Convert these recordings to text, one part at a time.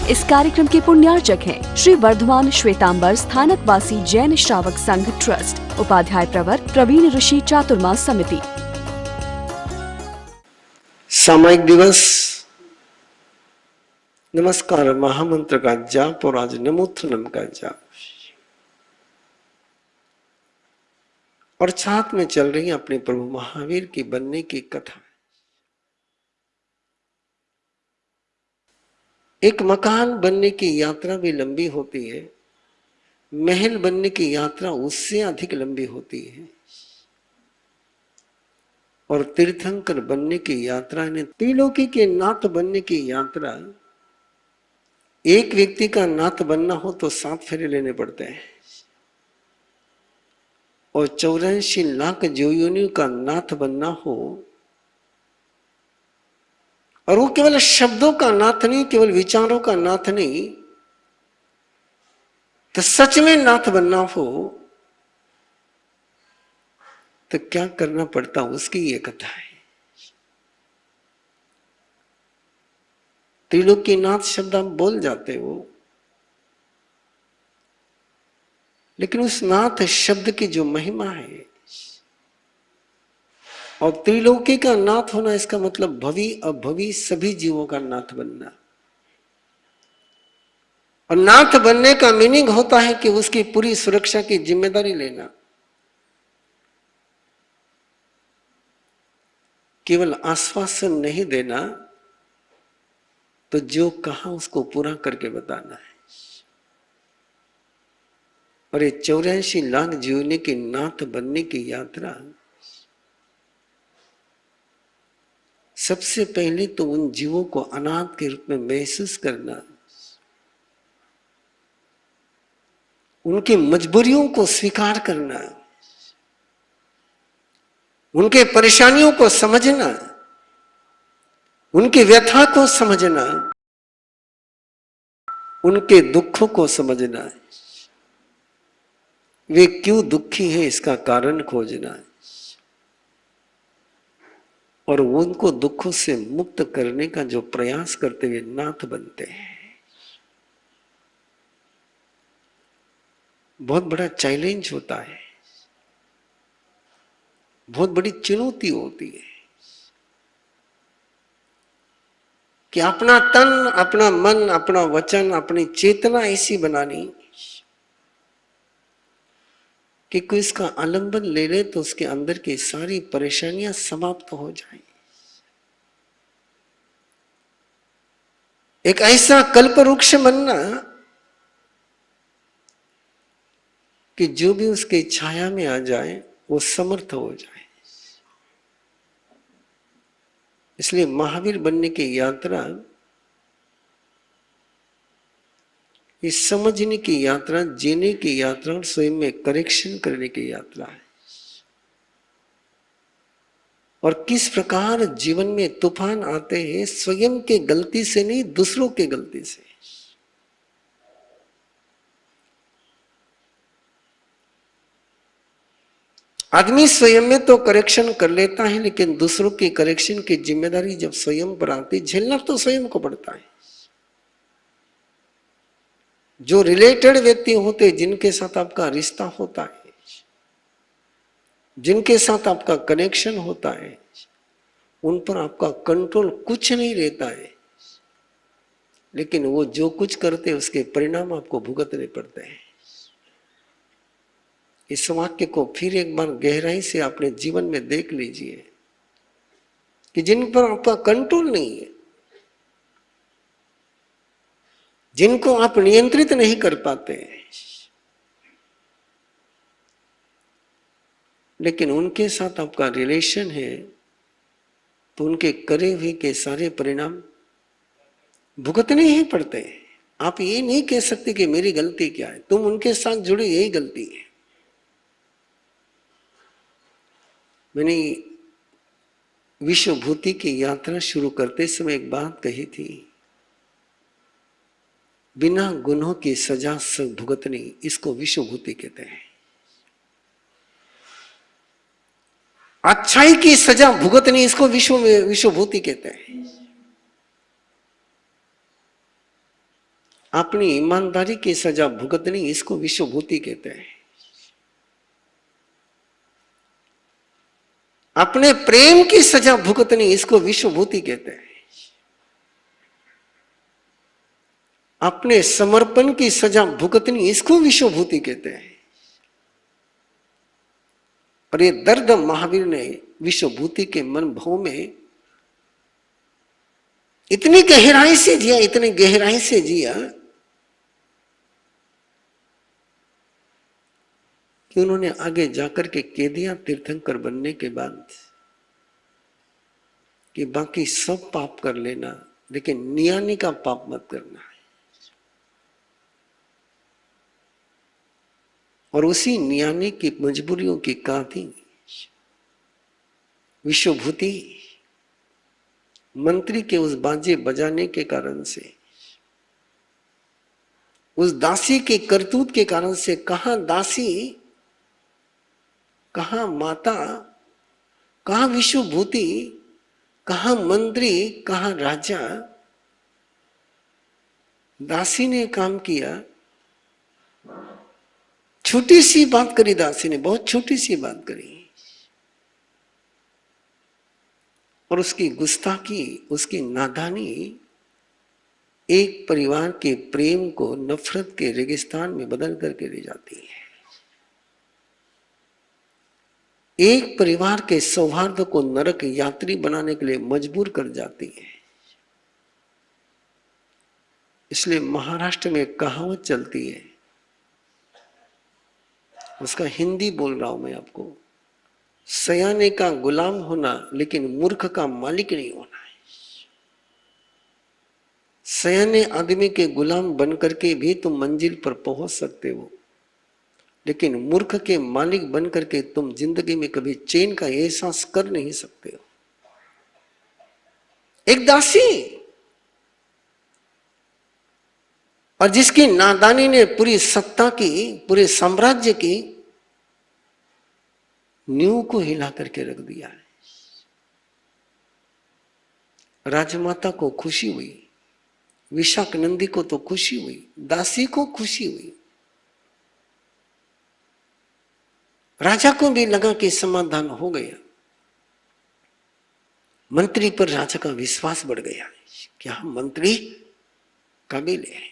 इस कार्यक्रम के पुण्यार्चक हैं श्री वर्धमान श्वेतांबर स्थानकवासी जैन श्रावक संघ ट्रस्ट, उपाध्याय प्रवर प्रवीण ऋषि चातुर्मास समिति। सामायिक दिवस नमस्कार महामंत्र का जाप और आज नमोत्थनम का जाप और साथ में चल रही अपने प्रभु महावीर की बनने की कथा। एक मकान बनने की यात्रा भी लंबी होती है, महल बनने की यात्रा उससे अधिक लंबी होती है और तीर्थंकर बनने की यात्रा ने त्रिलोकी के नाथ बनने की यात्रा। एक व्यक्ति का नाथ बनना हो तो 7 फेरे लेने पड़ते हैं और 84 लाख योनियों का नाथ बनना हो, और वो केवल शब्दों का नाथ नहीं, केवल विचारों का नाथ नहीं, तो सच में नाथ बनना हो तो क्या करना पड़ता, उसकी ये कथा है। त्रिलोकीनाथ शब्द आप बोल जाते हो, लेकिन उस नाथ शब्द की जो महिमा है, और त्रिलोकी का नाथ होना इसका मतलब भवी अभवी सभी जीवों का नाथ बनना। और नाथ बनने का मीनिंग होता है कि उसकी पूरी सुरक्षा की जिम्मेदारी लेना, केवल आश्वासन नहीं देना, तो जो कहा उसको पूरा करके बताना है। और ये 84 लाख जीवने के नाथ बनने की यात्रा, सबसे पहले तो उन जीवों को अनाथ के रूप में महसूस करना, उनकी मजबूरियों को स्वीकार करना, उनके परेशानियों को समझना, उनकी व्यथा को समझना, उनके दुखों को समझना, वे क्यों दुखी है इसका कारण खोजना, और उनको दुखों से मुक्त करने का जो प्रयास करते हुए नाथ बनते हैं। बहुत बड़ा चैलेंज होता है, बहुत बड़ी चुनौती होती है कि अपना तन, अपना मन, अपना वचन, अपनी चेतना ऐसी बनानी कि कोई इसका आलंबन ले ले तो उसके अंदर की सारी परेशानियां समाप्त हो जाए। एक ऐसा कल्प वृक्ष बनना कि जो भी उसके छाया में आ जाए वो समर्थ हो जाए। इसलिए महावीर बनने की यात्रा ये समझने की यात्रा, जीने की यात्रा और स्वयं में करेक्शन करने की यात्रा है। और किस प्रकार जीवन में तूफान आते हैं, स्वयं के गलती से नहीं, दूसरों के गलती से। आदमी स्वयं में तो करेक्शन कर लेता है, लेकिन दूसरों की करेक्शन की जिम्मेदारी जब स्वयं पर आती, झेलना तो स्वयं को पड़ता है। जो रिलेटेड व्यक्ति होते, जिनके साथ आपका रिश्ता होता है, जिनके साथ आपका कनेक्शन होता है, उन पर आपका कंट्रोल कुछ नहीं रहता है, लेकिन वो जो कुछ करते हैं उसके परिणाम आपको भुगतने पड़ते हैं। इस वाक्य को फिर एक बार गहराई से अपने जीवन में देख लीजिए कि जिन पर आपका कंट्रोल नहीं है, जिनको आप नियंत्रित नहीं कर पाते, लेकिन उनके साथ आपका रिलेशन है, तो उनके करे हुए के सारे परिणाम भुगतने ही पड़ते हैं। आप ये नहीं कह सकते कि मेरी गलती क्या है, तुम उनके साथ जुड़े, यही गलती है। मैंने विश्वभूति की यात्रा शुरू करते समय एक बात कही थी, बिना गुनों की सजा भुगतनी, इसको विश्वभूति कहते हैं। अच्छाई की सजा भुगतनी, इसको विश्वभूति कहते हैं। अपनी ईमानदारी की सजा भुगतनी, इसको विश्वभूति कहते हैं। अपने प्रेम की सजा भुगतनी, इसको विश्वभूति कहते हैं। अपने समर्पण की सजा भुगतनी, इसको विश्वभूति कहते हैं। और ये दर्द महावीर ने विश्वभूति के मन भाव में इतनी गहराई से जिया, इतनी गहराई से जिया कि उन्होंने आगे जाकर के कह दिया तीर्थंकर बनने के बाद कि बाकी सब पाप कर लेना, लेकिन नियानी का पाप मत करना है। और उसी नियानी की मजबूरियों की कांति विश्वभूति मंत्री के उस बाजे बजाने के कारण से, उस दासी के करतूत के कारण से, कहां दासी, कहां माता, कहां विश्वभूति, कहां मंत्री, कहां राजा। दासी ने काम किया, छोटी सी बात करी दासी ने, बहुत छोटी सी बात करी, और उसकी गुस्ताखी, उसकी नादानी एक परिवार के प्रेम को नफरत के रेगिस्तान में बदल करके ले जाती है। एक परिवार के सौहार्द को नरक यात्री बनाने के लिए मजबूर कर जाती है। इसलिए महाराष्ट्र में कहावत चलती है, उसका हिंदी बोल रहा हूं मैं आपको, सयाने का गुलाम होना लेकिन मूर्ख का मालिक नहीं होना है। सयाने आदमी के गुलाम बन करके भी तुम मंजिल पर पहुंच सकते हो, लेकिन मूर्ख के मालिक बन करके तुम जिंदगी में कभी चैन का एहसास कर नहीं सकते हो। एक दासी, और जिसकी नादानी ने पूरी सत्ता की, पूरे साम्राज्य की नींव को हिला करके रख दिया है। राजमाता को खुशी हुई, विशाख नंदी को तो खुशी हुई, दासी को खुशी हुई, राजा को भी लगा कि समाधान हो गया। मंत्री पर राजा का विश्वास बढ़ गया, क्या मंत्री काबिल है।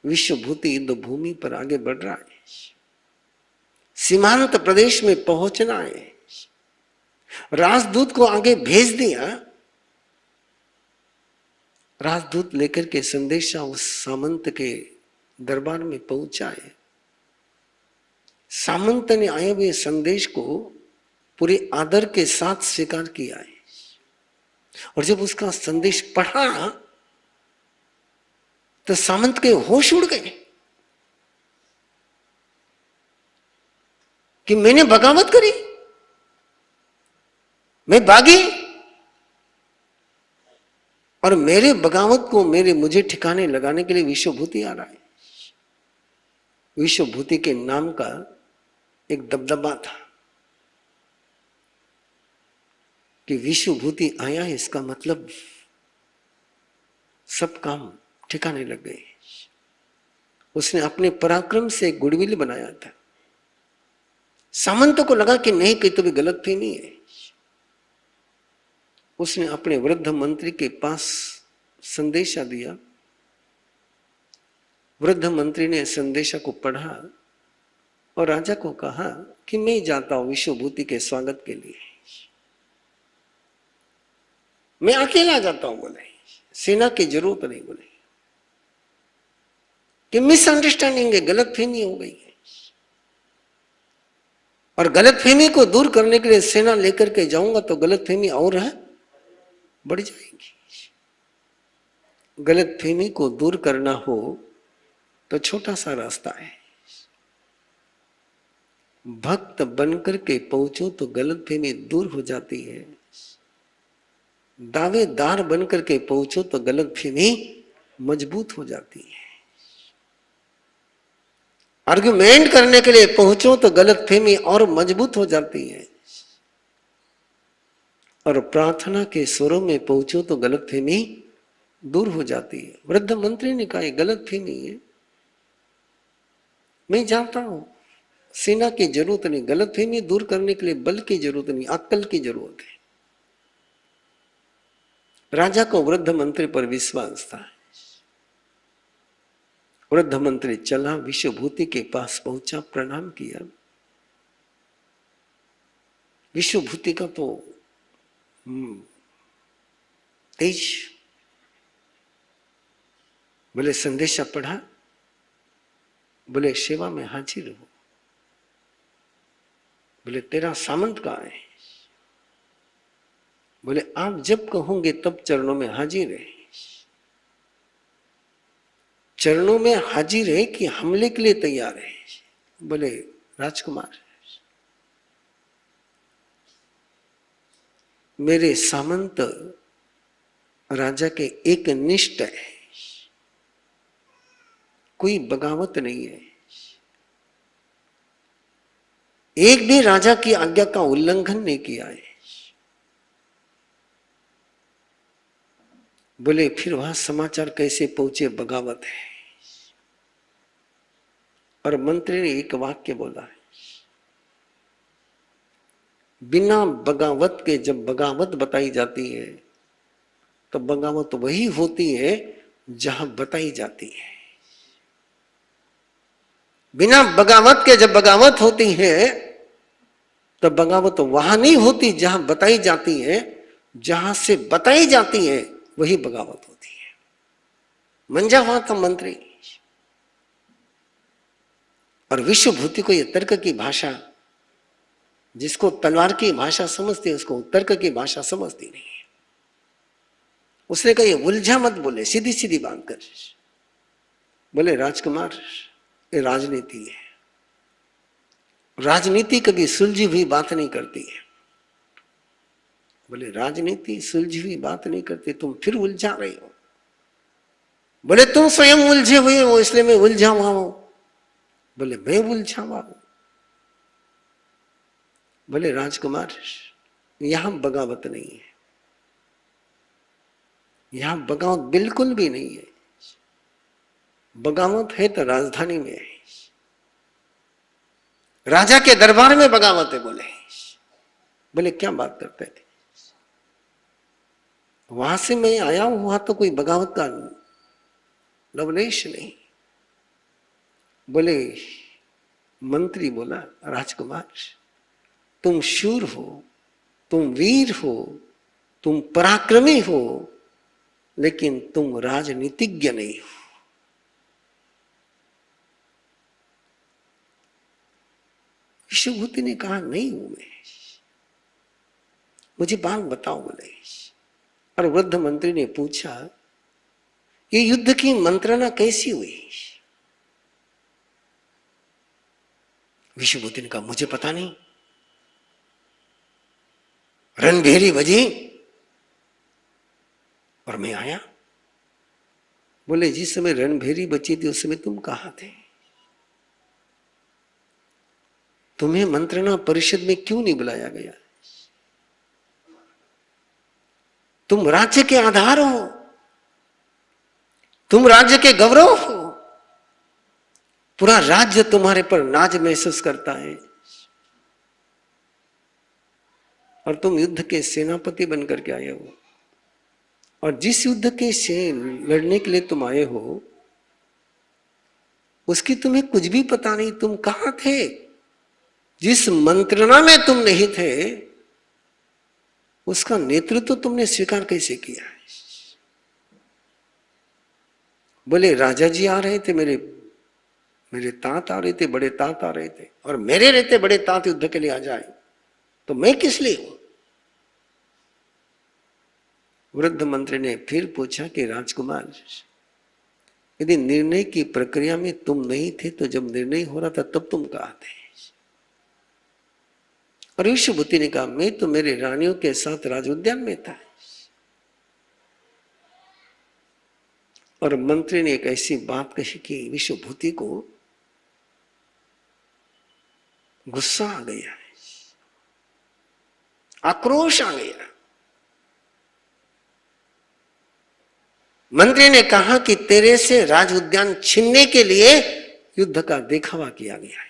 विश्वभूति युद्ध भूमि पर आगे बढ़ रहा है, सीमांत प्रदेश में पहुंचना है। राजदूत को आगे भेज दिया, राजदूत लेकर के संदेशा उस सामंत के दरबार में पहुंचा है। सामंत ने आए हुए संदेश को पूरे आदर के साथ स्वीकार किया है, और जब उसका संदेश पढ़ा तो सामंत के होश उड़ गए कि मैंने बगावत करी, मैं भागी, और मेरे बगावत को मुझे ठिकाने लगाने के लिए विश्वभूति आ रहा है। विश्वभूति के नाम का एक दबदबा था कि विश्वभूति आया है, इसका मतलब सब काम ठिकाने लग गए। उसने अपने पराक्रम से एक गुडविल बनाया था। सामंतों को लगा कि नहीं, कहीं तो भी गलतफहमी है। उसने अपने वृद्ध मंत्री के पास संदेशा दिया। वृद्ध मंत्री ने संदेशा को पढ़ा और राजा को कहा कि मैं जाता हूं विश्वभूति के स्वागत के लिए, मैं अकेला जाता हूं। बोले सेना की जरूरत नहीं, बोले कि मिसअंडरस्टैंडिंग है, गलतफहमी हो गई है, और गलतफहमी को दूर करने के लिए सेना लेकर के जाऊंगा तो गलतफहमी और बढ़ जाएगी। गलतफहमी को दूर करना हो तो छोटा सा रास्ता है, भक्त बनकर के पहुंचो तो गलतफहमी दूर हो जाती है, दावेदार बनकर के पहुंचो तो गलतफहमी मजबूत हो जाती है, आर्गुमेंट करने के लिए पहुंचो तो गलतफहमी और मजबूत हो जाती है, और प्रार्थना के स्वरों में पहुंचो तो गलतफहमी दूर हो जाती है। वृद्ध मंत्री ने कहा, गलत फहमी है, मैं जानता हूं सेना की जरूरत नहीं, गलत फहमी दूर करने के लिए बल की जरूरत नहीं, अक्ल की जरूरत है। राजा को वृद्ध मंत्री पर विश्वास था। वृद्ध मंत्री चला, विश्वभूति के पास पहुंचा, प्रणाम किया। विश्वभूति का तो तेज, बोले संदेशा पढ़ा, बोले सेवा में हाजिर हो। बोले तेरा सामंत कहाँ है? बोले आप जब कहोगे तब चरणों में हाजिर है। चरणों में हाजिर है कि हमले के लिए तैयार है? बोले राजकुमार, मेरे सामंत राजा के एक निष्ठ है, कोई बगावत नहीं है, एक भी राजा की आज्ञा का उल्लंघन नहीं किया है। बोले फिर वहां समाचार कैसे पहुंचे बगावत है? और मंत्री ने एक वाक्य बोला है, बिना बगावत के जब बगावत बताई जाती है तो बगावत वही होती है जहां बताई जाती है। बिना बगावत के जब बगावत होती है तो बगावत वहां नहीं होती जहां बताई जाती है, जहां से बताई जाती है वही बगावत होती है। मंजा हुआ था मंत्री। और विश्वभूति को यह तर्क की भाषा, जिसको तलवार की भाषा समझती है उसको तर्क की भाषा समझती नहीं है। उसने कहा ये उलझा मत बोले, सीधी सीधी बात कर। बोले राजकुमार, ये राजनीति है, राजनीति कभी सुलझी हुई बात नहीं करती है। बोले राजनीति सुलझी हुई बात नहीं करती, तुम फिर उलझा रही हो। बोले तुम स्वयं उलझे हुए हो इसलिए मैं उलझा हुआ हूं। बोले मैं उलझा हुआ हूं? बोले राजकुमार, यहां बगावत नहीं है, यहां बगावत बिल्कुल भी नहीं है। बगावत है तो राजधानी में है, राजा के दरबार में बगावत है। बोले क्या बात करते थे? वहां से मैं आया हूं, वहां तो कोई बगावत का लवलेश नहीं। बोले मंत्री बोला राजकुमार, तुम शूर हो, तुम वीर हो, तुम पराक्रमी हो, लेकिन तुम राजनीतिज्ञ नहीं हो। विश्वभूति ने कहा नहीं हूं मैं, मुझे बात बताओ। बोले। और वृद्ध मंत्री ने पूछा ये युद्ध की मंत्रणा कैसी हुई? विश्वभूति ने कहा मुझे पता नहीं, रणभेरी बजी और मैं आया। बोले जिस समय रणभेरी बची थी उस समय तुम कहां थे? तुम्हें मंत्रणा परिषद में क्यों नहीं बुलाया गया? तुम राज्य के आधार हो, तुम राज्य के गौरव हो, पूरा राज्य तुम्हारे पर नाज महसूस करता है, और तुम युद्ध के सेनापति बनकर के आए हो। और जिस युद्ध के से लड़ने के लिए तुम आए हो उसकी तुम्हें कुछ भी पता नहीं। तुम कहां थे? जिस मंत्रणा में तुम नहीं थे उसका नेतृत्व तुमने स्वीकार कैसे किया? बोले राजा जी आ रहे थे, मेरे तात आ रहे थे, बड़े तात आ रहे थे, और मेरे रहते बड़े तात युद्ध के लिए आ जाए तो मैं किस लिए हूं? वृद्ध मंत्री ने फिर पूछा कि राजकुमार, यदि निर्णय की प्रक्रिया में तुम नहीं थे तो जब निर्णय हो रहा था तब तुम कहां थे? और विश्वभूति ने कहा मैं तो मेरे रानियों के साथ राज उद्यान में था। और मंत्री ने एक ऐसी बात कही कि विश्वभूति को गुस्सा आ गया, आक्रोश आ गया। मंत्री ने कहा कि तेरे से राज उद्यान छीनने के लिए युद्ध का दिखावा किया गया है।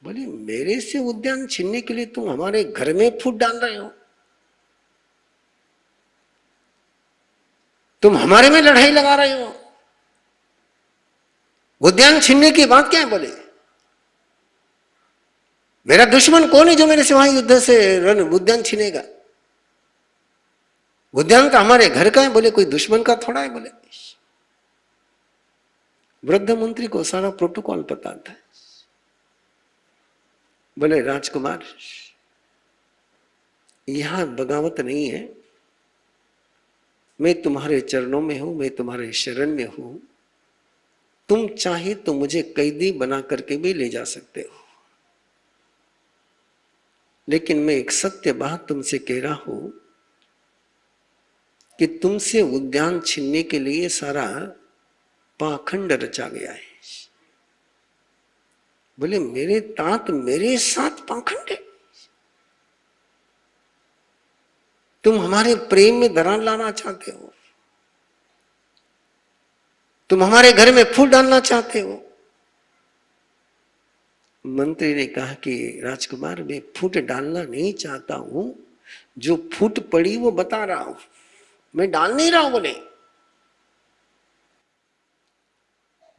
बोले मेरे से उद्यान छीनने के लिए तुम हमारे घर में फूट डाल रहे हो, तुम हमारे में लड़ाई लगा रहे हो, उद्यान छीनने की बात क्या है? बोले मेरा दुश्मन कौन है जो मेरे से वहां युद्ध से उद्यान छीनेगा? उद्यान तो हमारे घर का है। बोले कोई दुश्मन का थोड़ा है। बोले वृद्ध मंत्री को सारा प्रोटोकॉल पता था। बोले राजकुमार, यहां बगावत नहीं है, मैं तुम्हारे चरणों में हूं, मैं तुम्हारे शरण में हूं, तुम चाहे तो मुझे कैदी बना करके भी ले जा सकते हो, लेकिन मैं एक सत्य बात तुमसे कह रहा हूं कि तुमसे उद्यान छीनने के लिए सारा पाखंड रचा गया है। बोले मेरे तात मेरे साथ पाखंड है? तुम हमारे प्रेम में दरार लाना चाहते हो, तुम हमारे घर में फूट डालना चाहते हो। मंत्री ने कहा कि राजकुमार, मैं फूट डालना नहीं चाहता हूं, जो फूट पड़ी वो बता रहा हूं, मैं डाल नहीं रहा हूं। बोले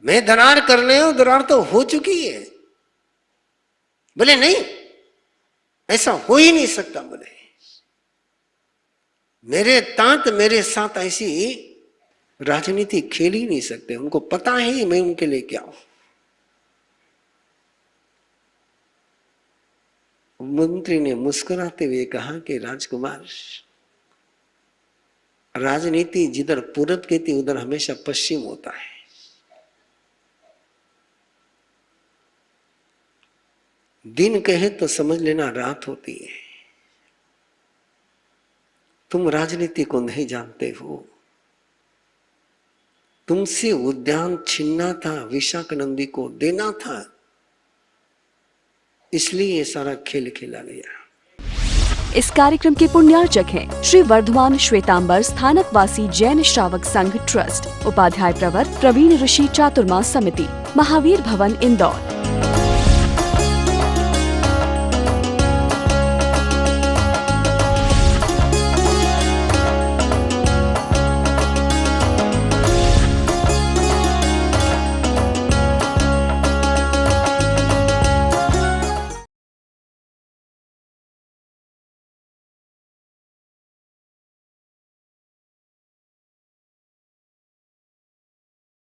मैं दरार कर रहे हूं, दरार तो हो चुकी है। बोले नहीं, ऐसा हो ही नहीं सकता। बोले मेरे तात मेरे साथ ऐसी राजनीति खेल ही नहीं सकते, उनको पता है मैं उनके लिए क्या हूं। मंत्री ने मुस्कुराते हुए कहा कि राजकुमार, राजनीति जिधर पूरब कहती उधर हमेशा पश्चिम होता है। दिन कहे तो समझ लेना रात होती है। तुम राजनीति को नहीं जानते हो। तुमसे उद्यान छीनना था, विशाखानंदी को देना था, इसलिए ये सारा खेल खेला गया। इस कार्यक्रम के पुण्यार्चक हैं श्री वर्धमान श्वेतांबर स्थानकवासी जैन श्रावक संघ ट्रस्ट, उपाध्याय प्रवर प्रवीण ऋषि चातुर्मास समिति, महावीर भवन इंदौर।